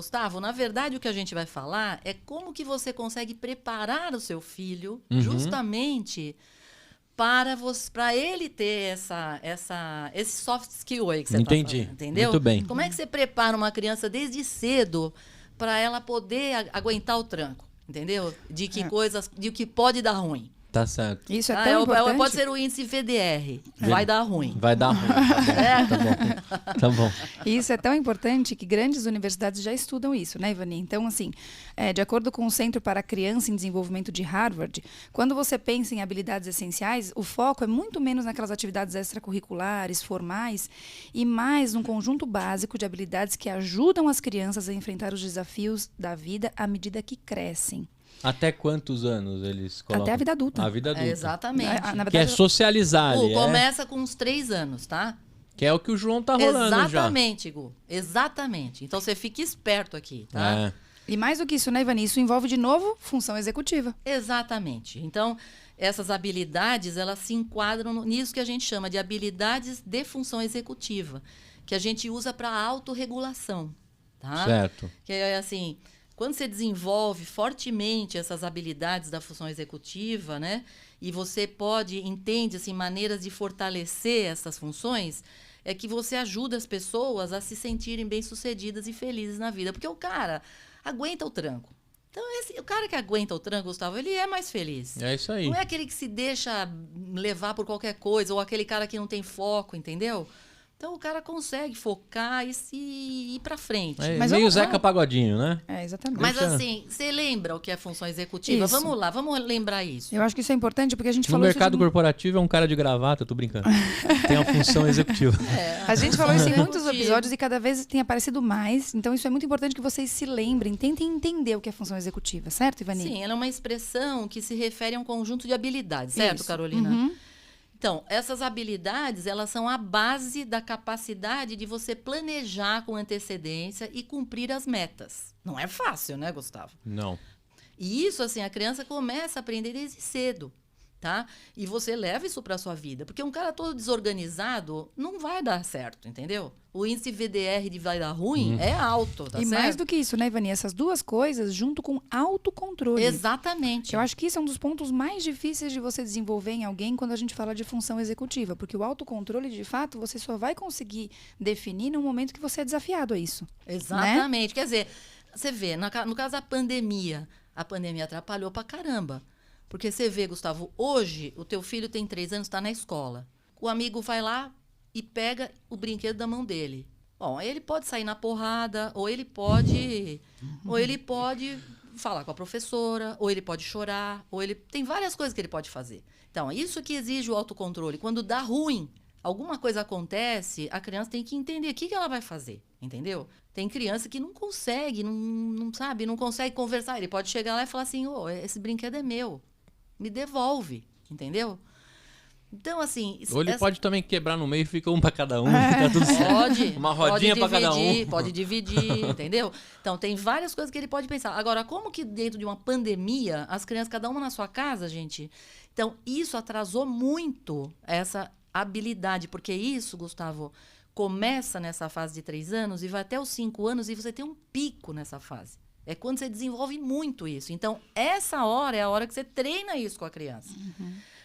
Gustavo, na verdade, o que a gente vai falar é como que você consegue preparar o seu filho justamente para ele ter esse soft skill aí que você está falando, entendeu? Muito bem. Como é que você prepara uma criança desde cedo para ela poder aguentar o tranco, entendeu? De que pode dar ruim. Tá certo. Isso é tão importante. Pode ser o índice VDR. Vai dar ruim. Vai dar ruim. Tá bom. Tá bom. Isso é tão importante que grandes universidades já estudam isso, né, Ivani? Então, assim, de acordo com o Centro para a Criança em Desenvolvimento de Harvard, quando você pensa em habilidades essenciais, o foco é muito menos naquelas atividades extracurriculares, formais, e mais num conjunto básico de habilidades que ajudam as crianças a enfrentar os desafios da vida à medida que crescem. Até quantos anos eles colocam? Até a vida adulta. A vida adulta. Exatamente. Na verdade, Que é socializar ali. Começa com uns 3 anos, tá? Que é o que o João tá rolando já. Exatamente, Gu. Exatamente. Então você fica esperto aqui, tá? E mais do que isso, né, Ivani? Isso envolve, de novo, função executiva. Exatamente. Então, essas habilidades, elas se enquadram nisso que a gente chama de habilidades de função executiva, que a gente usa para autorregulação, tá? Certo. Que é assim, quando você desenvolve fortemente essas habilidades da função executiva, né? E você entende assim, maneiras de fortalecer essas funções, é que você ajuda as pessoas a se sentirem bem-sucedidas e felizes na vida. Porque o cara aguenta o tranco. Então, o cara que aguenta o tranco, Gustavo, ele é mais feliz. É isso aí. Não é aquele que se deixa levar por qualquer coisa, ou aquele cara que não tem foco, entendeu? Então, o cara consegue focar e ir pra frente. Mas meio Zeca Pagodinho, né? Exatamente. Mas assim, você lembra o que é função executiva? Isso. Vamos lá, vamos lembrar isso. Eu acho que isso é importante porque a gente No falou mercado isso... corporativo é um cara de gravata, tô brincando. Tem a função executiva. A gente falou isso em muitos episódios e cada vez tem aparecido mais. Então, isso é muito importante que vocês se lembrem, tentem entender o que é função executiva, certo, Ivani? Sim, ela é uma expressão que se refere a um conjunto de habilidades, certo, Isso. Carolina? Então, essas habilidades, elas são a base da capacidade de você planejar com antecedência e cumprir as metas. Não é fácil, né, Gustavo? Não. E isso, assim, a criança começa a aprender desde cedo, tá? E você leva isso para sua vida. Porque um cara todo desorganizado não vai dar certo, entendeu? O índice VDR de vai dar ruim é alto, tá E certo? mais do que isso, né, Ivani? Essas duas coisas junto com autocontrole. Exatamente. Eu acho que isso é um dos pontos mais difíceis de você desenvolver em alguém quando a gente fala de função executiva. Porque o autocontrole, de fato, você só vai conseguir definir no momento que você é desafiado a isso. Exatamente. Quer dizer, você vê, no caso da pandemia, a pandemia atrapalhou pra caramba. Porque você vê, Gustavo, hoje o teu filho tem 3 anos, está na escola. O amigo vai lá e pega o brinquedo da mão dele. Bom, aí ele pode sair na porrada, ou ele pode falar com a professora, ou ele pode chorar, tem várias coisas que ele pode fazer. Então, isso que exige o autocontrole. Quando dá ruim, alguma coisa acontece, a criança tem que entender o que ela vai fazer, entendeu? Tem criança que não consegue, não sabe, não consegue conversar. Ele pode chegar lá e falar assim, esse brinquedo é meu, me devolve, entendeu? Então, assim... Ou ele pode também quebrar no meio e fica um para cada um. Tá tudo certo. Pode. Uma rodinha para cada um. Pode dividir, entendeu? Então, tem várias coisas que ele pode pensar. Agora, como que dentro de uma pandemia, as crianças, cada uma na sua casa, gente... Então, isso atrasou muito essa habilidade. Porque isso, Gustavo, começa nessa fase de 3 anos e vai até os 5 anos e você tem um pico nessa fase. É quando você desenvolve muito isso. Então, essa hora é a hora que você treina isso com a criança.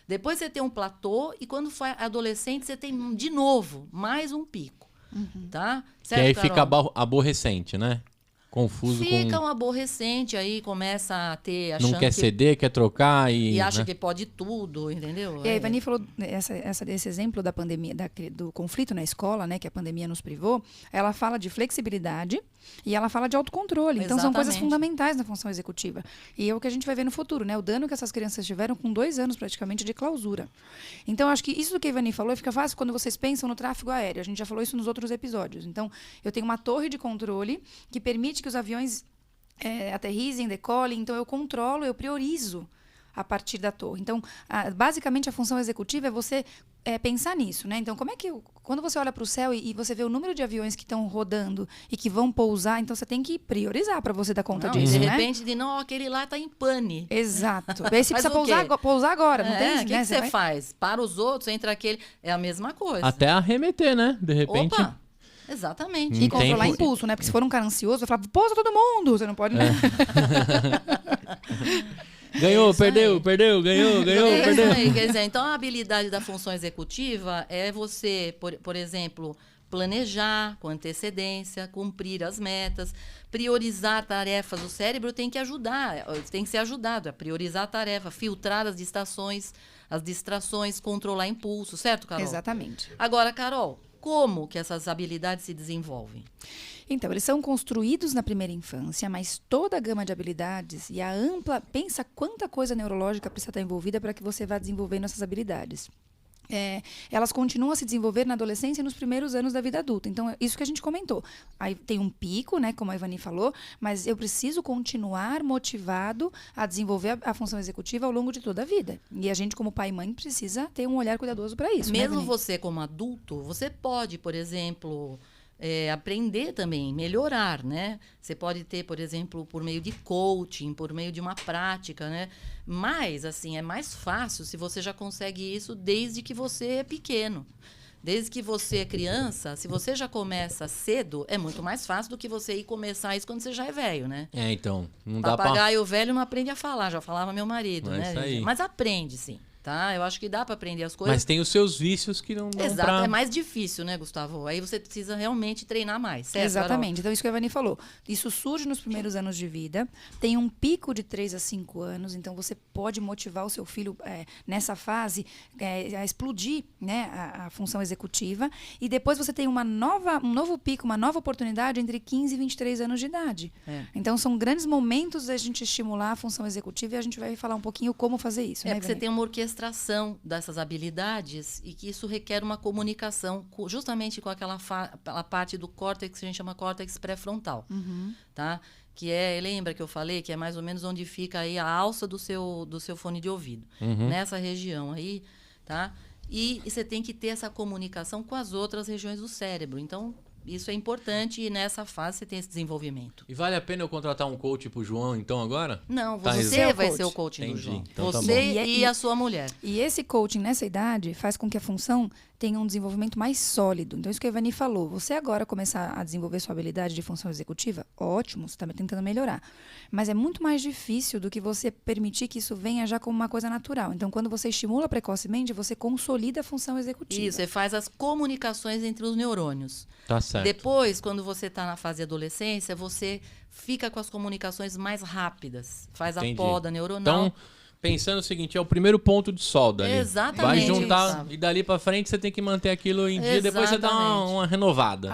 Depois você tem um platô e quando for adolescente você tem, de novo, mais um pico. Tá? Certo, que aí Carol? fica aborrecente, né? Confuso Fica com... um aborrecente, aí começa a ter... Achando Não quer ceder, quer trocar e... E acha né? que pode tudo, entendeu? E a Ivani falou esse exemplo da pandemia, do conflito na escola, né, que a pandemia nos privou. Ela fala de flexibilidade e ela fala de autocontrole. Então, são coisas Exatamente. fundamentais na função executiva. E é o que a gente vai ver no futuro, né? O dano que essas crianças tiveram com 2 anos, praticamente, de clausura. Então, acho que isso do que a Ivani falou fica fácil quando vocês pensam no tráfego aéreo. A gente já falou isso nos outros episódios. Então, eu tenho uma torre de controle que permite que os aviões aterrissem, decolem. Então, eu controlo, eu priorizo a partir da torre. Então, basicamente, a função executiva é você pensar nisso, né? Então, como é que... Quando você olha para o céu e você vê o número de aviões que estão rodando e que vão pousar, então você tem que priorizar para você dar conta disso, de né? repente, aquele lá está em pane. Exato. Aí você Faz precisa o quê? pousar agora, não tem... O que você faz? Para os outros, entra aquele... É a mesma coisa. Até arremeter, né? De repente... Opa! Exatamente. E controlar impulso, né? Porque se for um cara ansioso, eu falo, pousa todo mundo. Você não pode... Ganhou, perdeu, ganhou, perdeu. Aí, quer dizer, então a habilidade da função executiva é você, por exemplo, planejar com antecedência, cumprir as metas, priorizar tarefas. O cérebro tem que ajudar, tem que ser ajudado a priorizar a tarefa, filtrar as distrações, controlar impulso, certo, Carol? Exatamente. Agora, Carol, como que essas habilidades se desenvolvem? Então, eles são construídos na primeira infância, mas toda a gama de habilidades e a ampla... Pensa quanta coisa neurológica precisa estar envolvida para que você vá desenvolvendo essas habilidades. Elas continuam a se desenvolver na adolescência e nos primeiros anos da vida adulta. Então, é isso que a gente comentou. Aí tem um pico, né, como a Ivani falou, mas eu preciso continuar motivado a desenvolver a função executiva ao longo de toda a vida. E a gente, como pai e mãe, precisa ter um olhar cuidadoso para isso. Mesmo, né, você, como adulto, você pode, por exemplo... aprender também, melhorar, né? Você pode ter, por exemplo, por meio de coaching, por meio de uma prática, né? Mas, assim, é mais fácil se você já consegue isso desde que você é pequeno. Desde que você é criança, se você já começa cedo, é muito mais fácil do que você ir começar isso quando você já é velho, né? Então, não dá pra... Papagaio velho não aprende a falar, já falava meu marido, É né? isso aí. Mas aprende, sim. Tá? Eu acho que dá para aprender as coisas. Mas tem os seus vícios que não dão Exato, pra... é mais difícil, né, Gustavo? Aí você precisa realmente treinar mais, certo, Exatamente. Carol? Então, isso que a Ivani falou. Isso surge nos primeiros anos de vida, tem um pico de 3 a 5 anos, então você pode motivar o seu filho nessa fase a explodir, né, a função executiva, e depois você tem um novo pico, uma nova oportunidade entre 15 e 23 anos de idade. Então, são grandes momentos da gente estimular a função executiva e a gente vai falar um pouquinho como fazer isso. Porque você tem uma orquestração dessas habilidades e que isso requer uma comunicação justamente com aquela parte do córtex que a gente chama córtex pré-frontal, tá? Que lembra que eu falei que é mais ou menos onde fica aí a alça do seu fone de ouvido, nessa região aí, tá? E você tem que ter essa comunicação com as outras regiões do cérebro. Então, isso é importante e nessa fase você tem esse desenvolvimento. E vale a pena eu contratar um coach pro João, então, agora? Não, Tá, você vai coach. ser o coaching do Entendi. João. Então tá Você bom. e a sua mulher. E esse coaching nessa idade faz com que a função tenha um desenvolvimento mais sólido. Então, isso que a Ivani falou. Você agora começar a desenvolver sua habilidade de função executiva, ótimo, você está tentando melhorar. Mas é muito mais difícil do que você permitir que isso venha já como uma coisa natural. Então, quando você estimula precocemente, você consolida a função executiva. Isso, você faz as comunicações entre os neurônios. Tá certo. Depois, quando você está na fase de adolescência, você fica com as comunicações mais rápidas. Faz Entendi. a poda neuronal. Então, pensando o seguinte, é o primeiro ponto de solda ali. Exatamente, Vai juntar Gustavo. e dali pra frente você tem que manter aquilo em dia, depois você dá Exatamente. uma renovada.